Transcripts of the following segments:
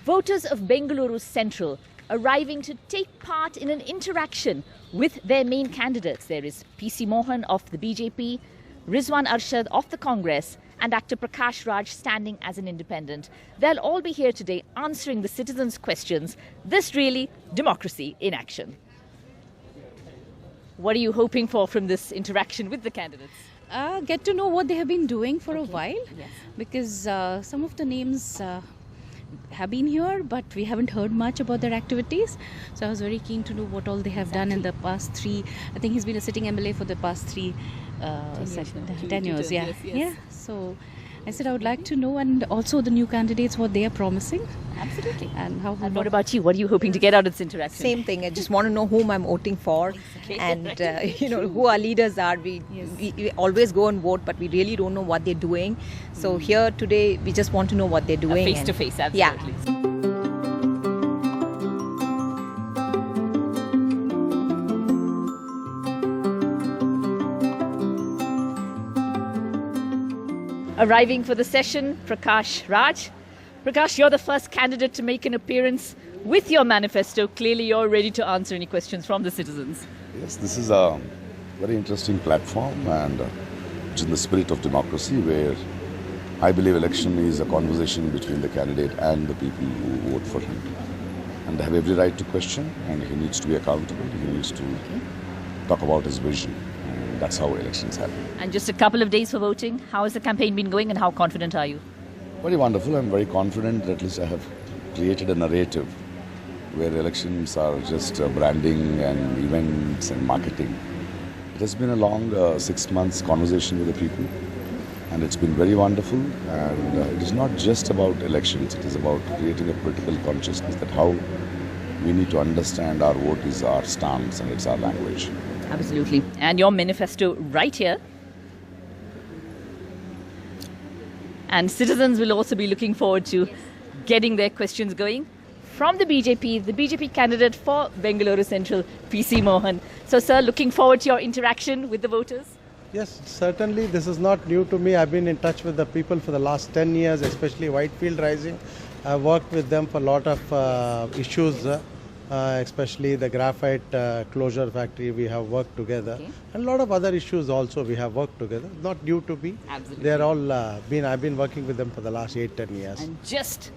Voters of Bengaluru Central arriving to take part in an interaction with their main candidates. There is P C Mohan of the BJP, Rizwan Arshad of the Congress, and actor Prakash Raj standing as an independent. They'll all be here today answering the citizens' questions. This really democracy in action. What are you hoping for from this interaction with the candidates? Get to know what they have been doing for a while, Yes. because some of the names have been here, but we haven't heard much about their activities. So I was very keen to know what all they have done in the past three. I think he's been a sitting MLA for the past 10 years. Yeah. Yes. Yeah. So I said I would like to know, and also the new candidates, what they are promising. Absolutely. And how. And what about you? What are you hoping to get out of this interaction? Same thing. I just want to know whom I'm voting for, and who our leaders are. We always go and vote, but we really don't know what they're doing. So here today, we just want to know what they're doing. Face to face, absolutely. Yeah. Arriving for the session, Prakash Raj. Prakash, you're the first candidate to make an appearance with your manifesto. Clearly, you're ready to answer any questions from the citizens. Yes, this is a very interesting platform, and it's in the spirit of democracy, where I believe election is a conversation between the candidate and the people who vote for him. And they have every right to question, and he needs to be accountable. He needs to talk about his vision. And that's how elections happen. And just a couple of days for voting. How has the campaign been going and how confident are you? Very wonderful. I'm very confident that at least I have created a narrative where elections are just branding and events and marketing. It has been a long 6 months conversation with the people, and it's been very wonderful. And it is not just about elections, it is about creating a political consciousness that how we need to understand our vote is our stance and it's our language. Absolutely. And your manifesto right here. And citizens will also be looking forward to getting their questions going. From the BJP candidate for Bengaluru Central, P C Mohan. So, sir, looking forward to your interaction with the voters? Yes, certainly. This is not new to me. I've been in touch with the people for the last 10 years, especially Whitefield Rising. I've worked with them for a lot of issues, especially the graphite closure factory. We have worked together. Okay. And a lot of other issues also we have worked together. Not new to me. Absolutely. They're all I've been working with them for the last 8-10 years. And just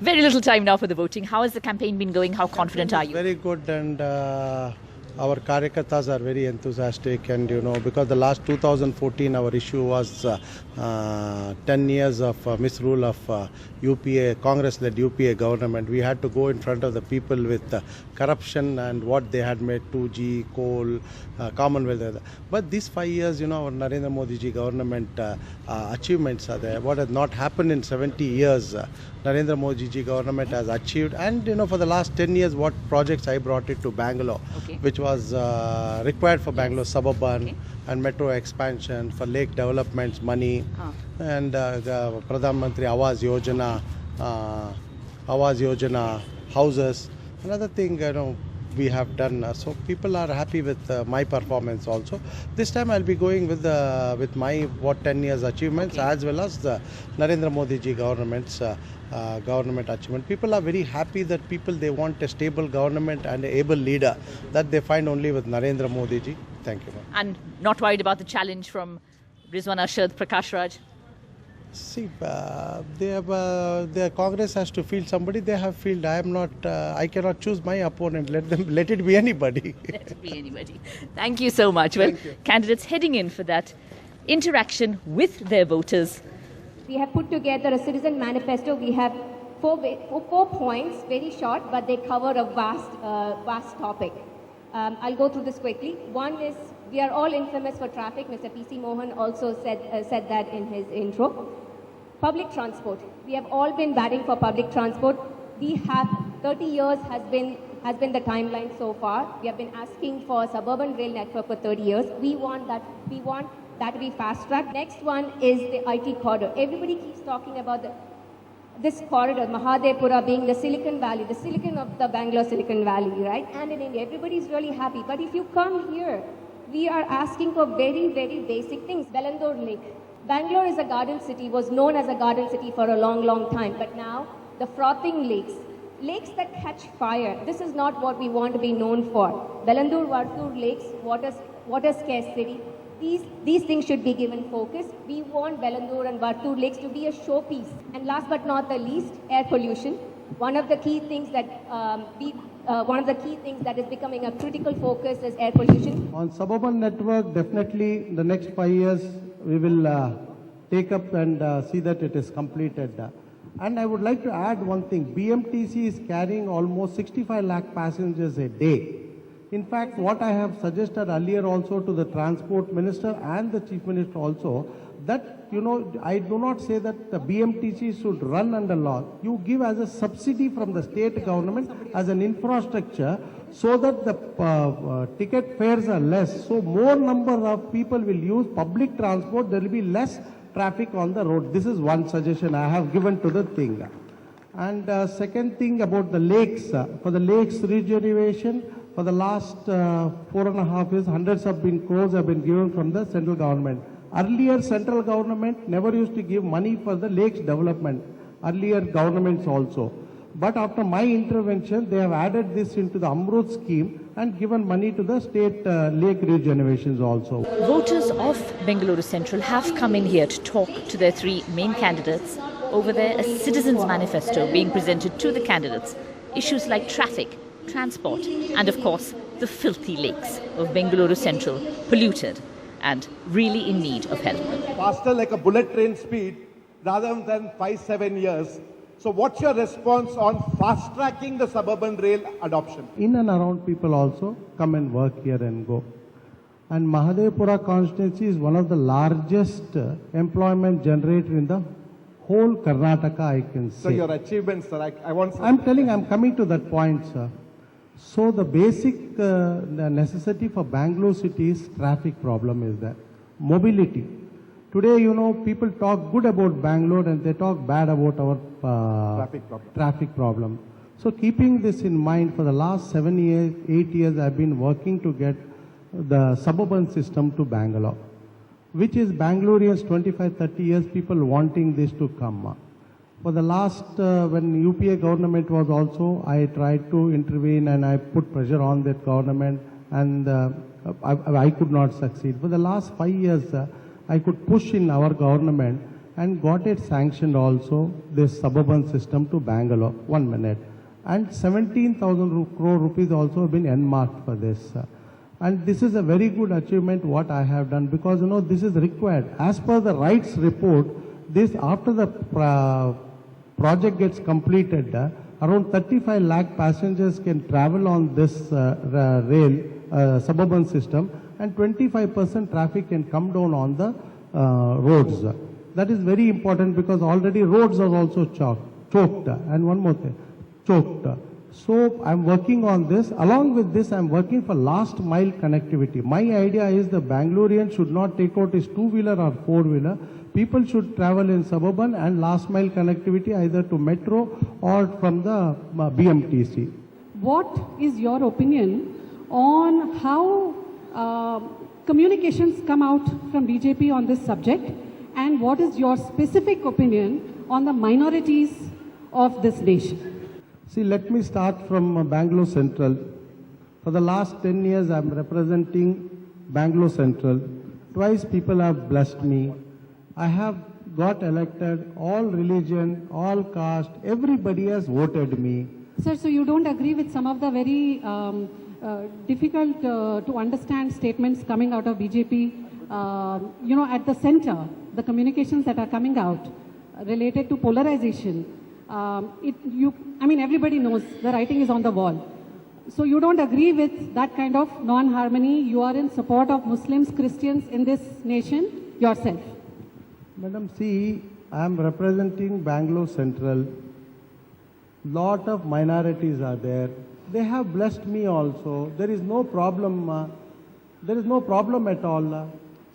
very little time now for the voting. How has the campaign been going? How confident are you? Very good, and our Karyakartas are very enthusiastic, and because the last 2014 our issue was 10 years of misrule of UPA, Congress-led UPA government. We had to go in front of the people with corruption and what they had made, 2G, coal, Commonwealth. But these 5 years, our Narendra Modi ji government achievements are there. What has not happened in 70 years, Narendra Modi ji government has achieved. And for the last 10 years, what projects I brought it to Bangalore, which was required for Bangalore suburban and metro expansion, for lake developments money, and the Pradhan Mantri Awas Yojana houses. Another thing we have done, so people are happy with my performance also. This time I'll be going with my 10 years achievements, as well as the Narendra Modi ji government's government achievement. People are very happy that they want a stable government and an able leader that they find only with Narendra Modi ji. Thank you. And not worried about the challenge from Rizwan Arshad, Prakash Raj? See, their Congress has to field somebody. They have fielded. I am not. I cannot choose my opponent. Let it be anybody. Let it be anybody. Thank you so much. Well, candidates heading in for that interaction with their voters. We have put together a citizen manifesto. We have four points, very short, but they cover a vast topic. I'll go through this quickly. One is, we are all infamous for traffic. Mr. P C Mohan also said that in his intro. Public transport. We have all been batting for public transport. We have 30 years has been the timeline so far. We have been asking for a suburban rail network for 30 years. We want that to be fast-tracked. Next one is the IT corridor. Everybody keeps talking about this corridor, Mahadevapura being the Silicon Valley, the silicon of the Bangalore Silicon Valley, right? And in India, everybody's really happy. But if you come here, we are asking for very, very basic things. Bellandur Lake. Bangalore is a garden city, was known as a garden city for a long, long time. But now, the frothing lakes, lakes that catch fire. This is not what we want to be known for. Bengaluru Vartur lakes, water scarcity. These things should be given focus. We want Bengaluru and Vartur lakes to be a showpiece. And last but not the least, air pollution. One of the key things that is becoming a critical focus is air pollution. On suburban network, definitely in the next 5 years we will take up and see that it is completed. And I would like to add one thing. BMTC is carrying almost 65 lakh passengers a day. In fact, what I have suggested earlier also to the Transport Minister and the Chief Minister also, that, I do not say that the BMTC should run under law. You give as a subsidy from the state government as an infrastructure so that the ticket fares are less. So more number of people will use public transport, there will be less traffic on the road. This is one suggestion I have given to the thing. And second thing about the lakes, for the lakes regeneration, for the last 4.5 years, hundreds of crores have been given from the central government. Earlier, central government never used to give money for the lakes development. Earlier governments also. But after my intervention, they have added this into the Amrut scheme and given money to the state lake regenerations also. Voters of Bengaluru Central have come in here to talk to their three main candidates over there, a citizens' manifesto being presented to the candidates. Issues like traffic, transport, and of course, the filthy lakes of Bengaluru Central, polluted and really in need of help. Faster like a bullet train speed rather than 5-7 years. So what's your response on fast-tracking the suburban rail adoption? In and around people also come and work here and go. And Mahadevapura constituency is one of the largest employment generator in the whole Karnataka, I can say. So your achievements, sir, I'm coming to that point, sir. So the basic necessity for Bangalore city is traffic problem is that. Mobility. Today, people talk good about Bangalore and they talk bad about our traffic problem. So keeping this in mind, for the last 7 years, 8 years, I've been working to get the suburban system to Bangalore, which is Bangaloreans 25-30 years, people wanting this to come. For the last, when UPA government was also, I tried to intervene and I put pressure on that government and I could not succeed. For the last 5 years, I could push in our government and got it sanctioned also, this suburban system to Bangalore. 1 minute. And 17,000 crore rupees also have been earmarked for this. And this is a very good achievement what I have done because, this is required. As per the rights report, this after the project gets completed, around 35 lakh passengers can travel on this rail suburban system and 25% traffic can come down on the roads. That is very important because already roads are also choked. And one more thing, choked. So I'm working on this. Along with this, I'm working for last mile connectivity. My idea is the Bangalorean should not take out his two-wheeler or four-wheeler. People should travel in suburban and last mile connectivity either to metro or from the BMTC. What is your opinion on how communications come out from BJP on this subject, and what is your specific opinion on the minorities of this nation? See, let me start from Bangalore Central. For the last 10 years, I'm representing Bangalore Central. Twice people have blessed me. I have got elected, all religion, all caste, everybody has voted me. Sir, so you don't agree with some of the very difficult to understand statements coming out of BJP, at the center, the communications that are coming out related to polarization. Everybody knows the writing is on the wall. So you don't agree with that kind of non-harmony. You are in support of Muslims, Christians in this nation yourself. Madam, see, I am representing Bangalore Central. Lot of minorities are there. They have blessed me also. There is no problem. There is no problem at all.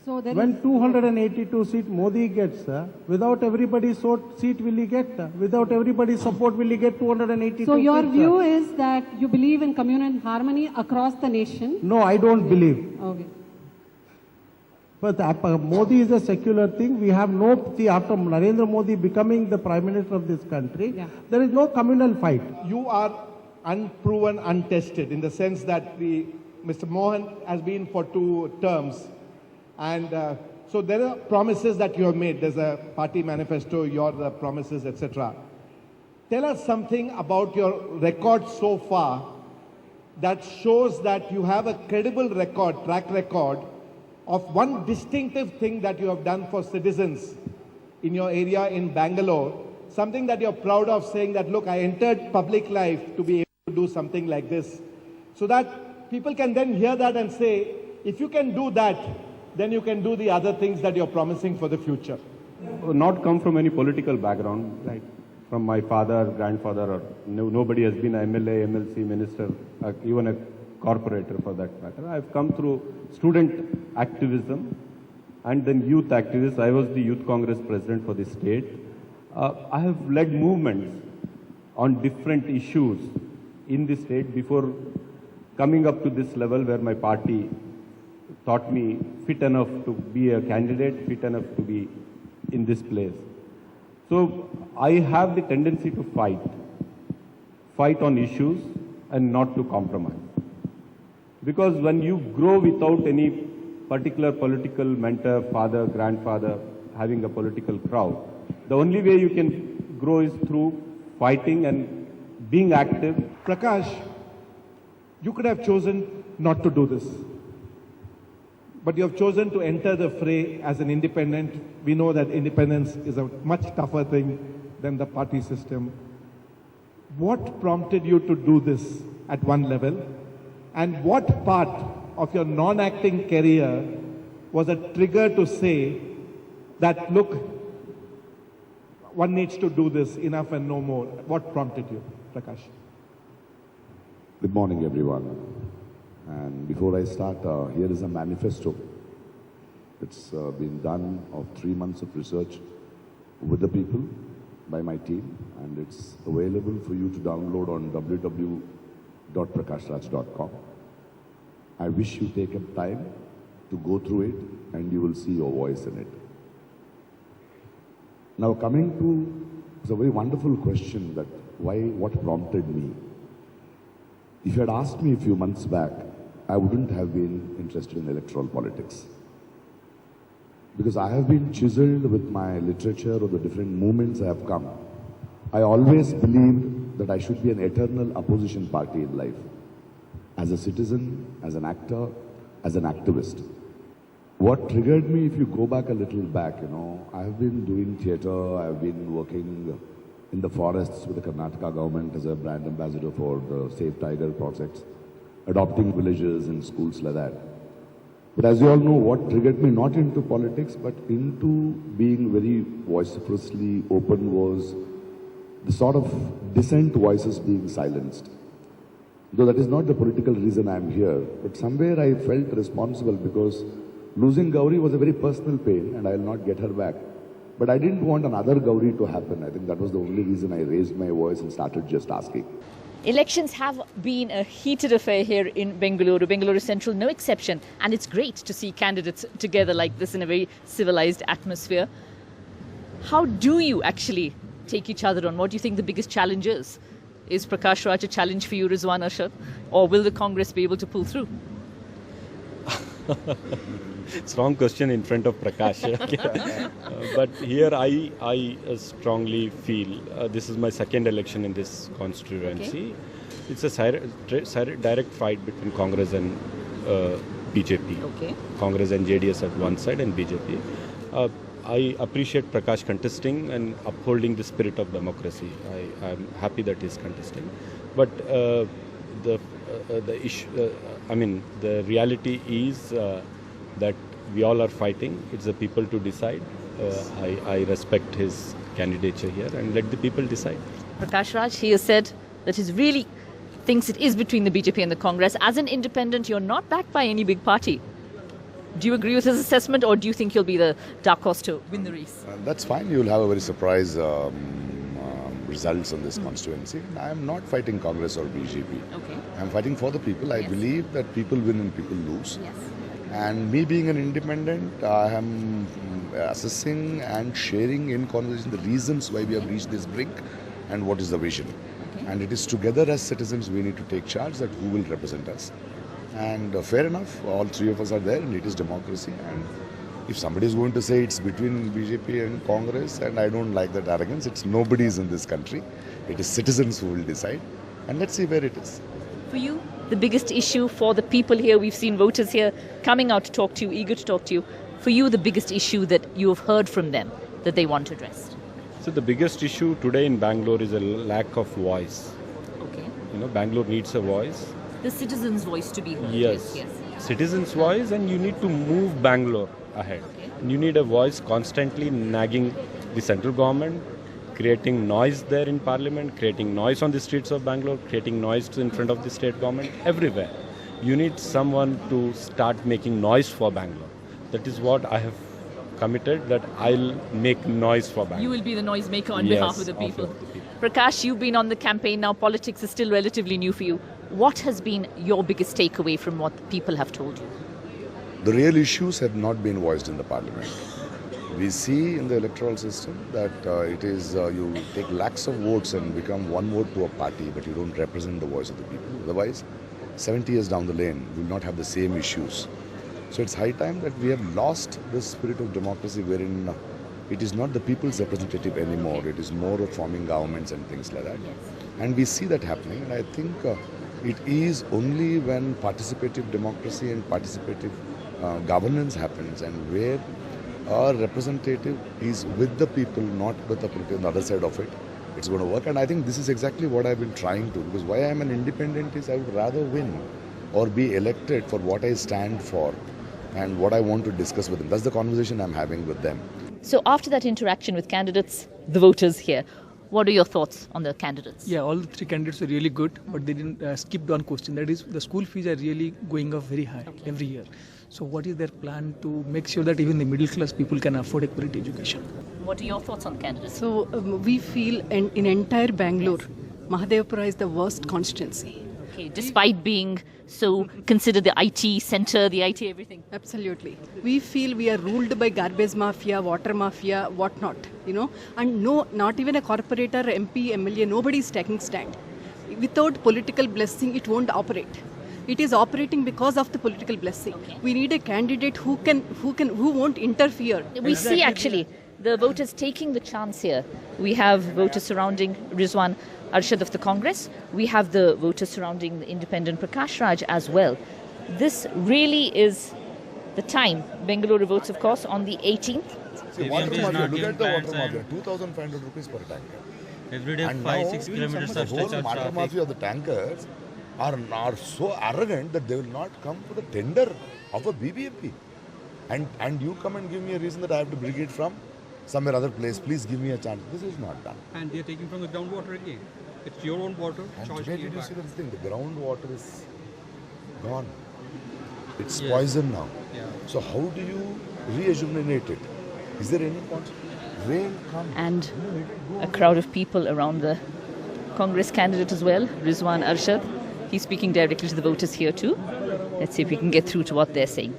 So when 282 seat Modi gets, without everybody's seat will he get? Without everybody's support will he get 282 So your seats, view is that you believe in communal harmony across the nation? No, I don't believe. Okay. But Modi is a secular thing. We have no, see, after Narendra Modi becoming the Prime Minister of this country, there is no communal fight. You are unproven, untested, in the sense that Mr. Mohan has been for 2 terms. And so there are promises that you have made. There's a party manifesto, your promises, etc. Tell us something about your record so far that shows that you have a credible record, track record, of one distinctive thing that you have done for citizens in your area in Bangalore, something that you're proud of, saying that, look, I entered public life to be able to do something like this, so that people can then hear that and say, if you can do that, then you can do the other things that you're promising for the future. Not come from any political background, like from my father, grandfather, or nobody has been an MLA, MLC, minister, even a corporator for that matter. I've come through student activism and then youth activists. I was the Youth Congress president for the state. I have led movements on different issues in the state before coming up to this level where my party thought me fit enough to be a candidate, fit enough to be in this place. So I have the tendency to fight on issues and not to compromise. Because when you grow without any particular political mentor, father, grandfather, having a political crowd, the only way you can grow is through fighting and being active. Prakash, you could have chosen not to do this. But you have chosen to enter the fray as an independent. We know that independence is a much tougher thing than the party system. What prompted you to do this at one level? And what part of your non-acting career was a trigger to say that, look, one needs to do this, enough and no more? What prompted you, Prakash? Good morning, everyone. And before I start, here is a manifesto. It's been done of 3 months of research with the people by my team, and it's available for you to download on www.prakashraj.com. I wish you take up time to go through it, and you will see your voice in it. Now, coming to, it's a very wonderful question that what prompted me. If you had asked me a few months back, I wouldn't have been interested in electoral politics. Because I have been chiseled with my literature or the different movements I have come. I always believed that I should be an eternal opposition party in life. As a citizen, as an actor, as an activist. What triggered me, if you go back a little back, I have been doing theatre, I have been working in the forests with the Karnataka government as a brand ambassador for the Save Tiger projects, adopting villages and schools like that. But as you all know, what triggered me not into politics, but into being very vociferously open was the sort of dissent voices being silenced. Though that is not the political reason I am here, but somewhere I felt responsible because losing Gauri was a very personal pain and I will not get her back. But I didn't want another Gauri to happen. I think that was the only reason I raised my voice and started just asking. Elections have been a heated affair here in Bengaluru. Bengaluru Central, no exception. And it's great to see candidates together like this in a very civilized atmosphere. How do you actually take each other on? What do you think the biggest challenge is? Is Prakash Raj a challenge for you, Rizwan Arshad? Or will the Congress be able to pull through? It's wrong question in front of Prakash. But here I strongly feel this is my second election in this constituency. Okay. It's a direct fight between Congress and BJP. Okay. Congress and JDS at one side and BJP. I appreciate Prakash contesting and upholding the spirit of democracy. I'm happy that he's contesting. But the reality is that we all are fighting. It's the people to decide. I respect his candidature here and let the people decide. Prakash Raj, he has said that he really thinks it is between the BJP and the Congress. As an independent, you're not backed by any big party. Do you agree with his assessment, or do you think you'll be the dark horse to win the race? That's fine. You'll have a very surprise results on this constituency. I am not fighting Congress or BJP. Okay. I'm fighting for the people. I believe that people win and people lose. Yes. And me being an independent, I am assessing and sharing in conversation the reasons why we have reached this brink and what is the vision. And it is together as citizens we need to take charge that who will represent us. And fair enough, all three of us are there and it is democracy. And if somebody is going to say it's between BJP and Congress, and I don't like that arrogance, it's nobody's in this country. It is citizens who will decide. And let's see where it is. For you, the biggest issue for the people here, we've seen voters here coming out to talk to you, eager to talk to you. For you, the biggest issue that you have heard from them that they want addressed? So the biggest issue today in Bangalore is a lack of voice. Okay. You know, Bangalore needs a voice. The citizens' voice to be heard. Yes. Citizens' voice, and you need to move Bangalore ahead. Okay. You need a voice constantly nagging the central government, creating noise there in parliament, creating noise on the streets of Bangalore, creating noise in front of the state government, everywhere. You need someone to start making noise for Bangalore. That is what I have committed, that I'll make noise for Bangalore. You will be the noisemaker on Yes, behalf of the people. of the people. Prakash, you've been on the campaign now. Politics is still relatively new for you. What has been your biggest takeaway from what the people have told you? The real issues have not been voiced in the parliament. We see in the electoral system that it is you take lakhs of votes and become one vote to a party, but you don't represent the voice of the people. Otherwise, 70 years down the lane, we will not have the same issues. So it's high time that we have lost the spirit of democracy wherein it is not the people's representative anymore. It is more of forming governments and things like that. And we see that happening. And I think it is only when participative democracy and participative governance happens, and where our representative is with the people, not with the political on the other side of it, it's going to work. And I think this is exactly what I've been trying to, because why I'm an independent is I would rather win or be elected for what I stand for and what I want to discuss with them. That's the conversation I'm having with them. So after that interaction with candidates, the voters here, what are your thoughts on the candidates? Yeah, all the three candidates were really good, but they didn't skip one question. That is, the school fees are really going up very high every year. So what is their plan to make sure that even the middle class people can afford a quality education? What are your thoughts on the candidates? So we feel in entire Bangalore, Mahadevapura is the worst constituency. Okay, despite being so considered the IT center, the IT everything. Absolutely. We feel we are ruled by garbage mafia, water mafia, whatnot, and no, not even a corporator, MP, MLA, nobody is taking stand. Without political blessing, it won't operate. It is operating because of the political blessing. Okay. We need a candidate who won't interfere. We see actually the voters taking the chance here. We have voters surrounding Rizwan Arshad of the Congress. We have the voters surrounding the independent Prakash Raj as well. This really is the time. Bengaluru votes, of course, on the 18th. See, water mafia, look at the water mafia, 2,500 rupees per tanker. Every day, And 5-6 kilometers the of whole stretch of water traffic. mafia of the tankers are so arrogant that they will not come for the tender of a BBMP. And you come and give me a reason that I have to bring it from somewhere other place. Please give me a chance. This is not done. And they're taking from the groundwater again. It's your own water. And charging today, you did you back. see this thing? The groundwater is gone. It's poison now. Yeah. So how do you rejuvenate it? Is there any point? Rain comes. And a crowd of people around the Congress candidate as well, Rizwan Arshad. He's speaking directly to the voters here too. Let's see if we can get through to what they're saying.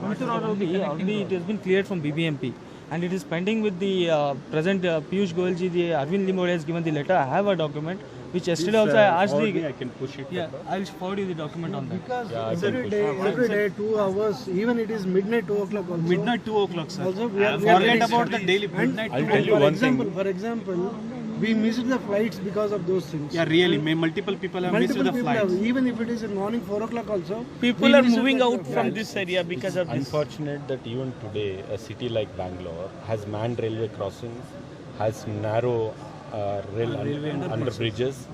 Already it has been cleared from BBMP and it is pending with the present Piyush Goyalji. The Arvind Limode has given the letter. I have a document which yesterday also I asked the... I can push it. Yeah, I'll forward you the document on that. Because Yeah, I can every day 2 hours, even it is midnight 2 o'clock also. Midnight 2 o'clock, sir. Also we are Forget about the daily midnight. I'll tell you one thing. For example, we missed the flights because of those things. Yeah, really. Multiple people have missed Multiple the people flights. have, even if it is in morning 4 o'clock also. People we are missed moving the out from flights. this area because of this. Unfortunate that even today a city like Bangalore has manned railway crossings, has narrow under bridges.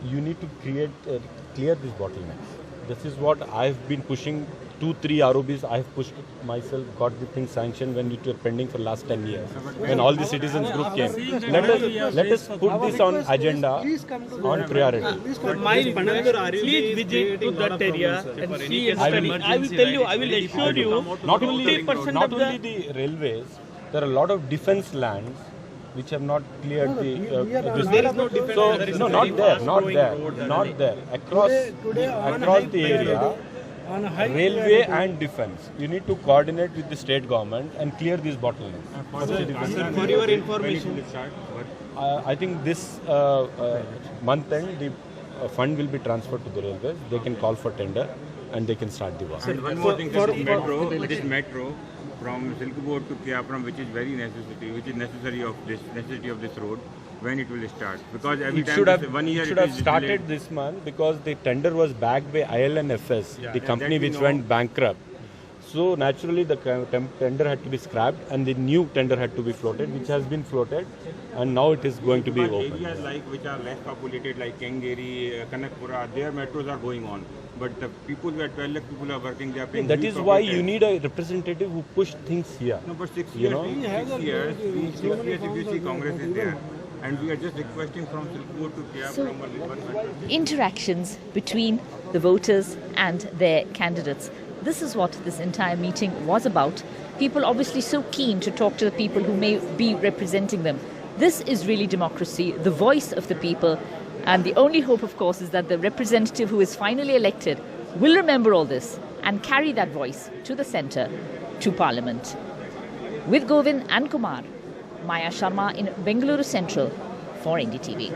You need to clear these bottlenecks. This is what I've been pushing. 2-3 ROBs I've pushed myself, got the thing sanctioned when it were pending for last 10 years. When all the citizens group came. Let us put this on agenda on priority. Please visit to that area and see and study. I will tell you, I will assure you, Not only 50% of the railways, there are a lot of defense lands which have not cleared the. There is no defense. So no, not there. Across the area, On a high railway and defense. You need to coordinate with the state government and clear these bottlenecks. For your information, I think this month end, the fund will be transferred to the railways. They can call for tender and they can start the work. And one more thing, this metro from Silkboard to Kiapram, which is necessary of this road, when it will start? Because every time 1 year it should have started this month because the tender was backed by ILNFS, the company which went bankrupt. So naturally the tender had to be scrapped and the new tender had to be floated, which has been floated, and now it is going to be open. Areas which are less populated, like Kengeri, Kanakpura, their metros are going on. But the people where 12 lakh people are working, they are paying. That is why you need a representative who push things here. No, but 6 years, if you see Congress is there. And we are just requesting from Silkboard to Kiapram. Interactions between the voters and their candidates. This is what this entire meeting was about. People obviously so keen to talk to the people who may be representing them. This is really democracy, the voice of the people. And the only hope, of course, is that the representative who is finally elected will remember all this and carry that voice to the centre, to Parliament. With Govind and Kumar, Maya Sharma in Bengaluru Central for NDTV.